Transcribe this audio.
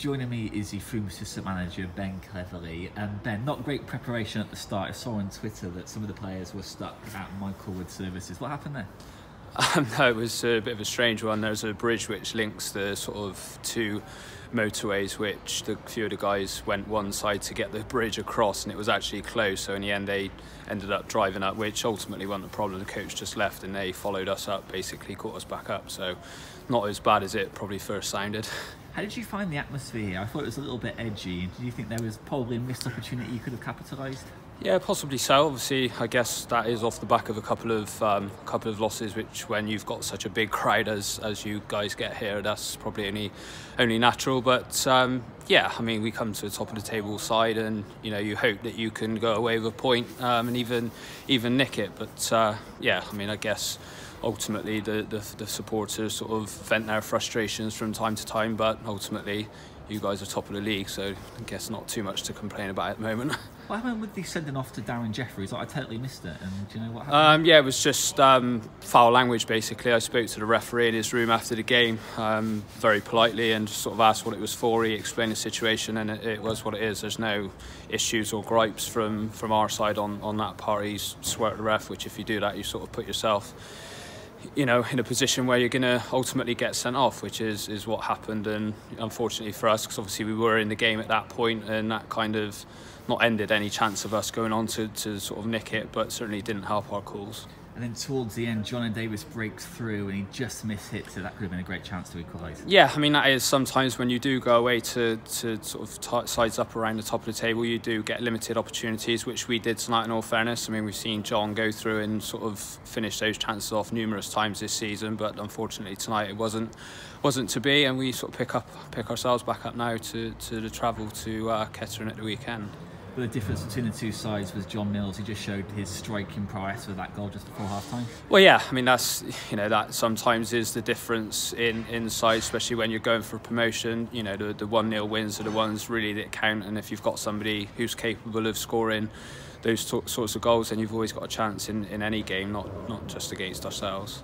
Joining me is the Frome Assistant Manager, Ben Cleverley. And Ben, not great preparation at the start. I saw on Twitter that some of the players were stuck at Michaelwood services. What happened there? No, it was a bit of a strange one. There's a bridge which links the sort of two motorways, which a few of the guys went one side to get the bridge across, and it was actually closed. So in the end, they ended up driving up, which ultimately wasn't a problem. The coach just left, and they followed us up, basically caught us back up. So not as bad as it probably first sounded. How did you find the atmosphere here? I thought it was a little bit edgy. Did you think there was probably a missed opportunity you could have capitalised? Yeah, possibly so. Obviously, I guess that is off the back of a couple of losses, which when you've got such a big crowd as you guys get here, that's probably only natural. But yeah, I mean, we come to the top of the table side, and you hope that you can go away with a point and even nick it. But yeah, I mean, I guess ultimately the supporters sort of vent their frustrations from time to time, but ultimately you guys are top of the league, so I guess not too much to complain about at the moment. What happened with the sending off to Darren Jeffries? I totally missed it, and do you know what happened? Yeah, it was just foul language, basically. I spoke to the referee in his room after the game, very politely, and sort of asked what it was for. He explained the situation, and it was what it is. There's no issues or gripes from our side on that part. He's swear at the ref, which if you do that, you sort of put yourself in a position where you're going to ultimately get sent off, which is what happened. And unfortunately for us, because obviously we were in the game at that point, and that kind of not ended any chance of us going on to sort of nick it, but certainly didn't help our cause. And then towards the end, John and Davis breaks through and he just missed it, so that could have been a great chance to equalise. Yeah, I mean, that is sometimes when you do go away to sort of sides up around the top of the table, you do get limited opportunities, which we did tonight in all fairness. I mean, we've seen John go through and sort of finish those chances off numerous times this season, but unfortunately tonight it wasn't to be, and we sort of pick ourselves back up now to the travel to Kettering at the weekend. But the difference between the two sides was John Mills, who just showed his striking prowess with that goal just before half-time. Well, yeah, I mean, that's that sometimes is the difference in sides, especially when you're going for promotion. The 1-0 wins are the ones really that count, and if you've got somebody who's capable of scoring those sorts of goals, then you've always got a chance in any game, not just against ourselves.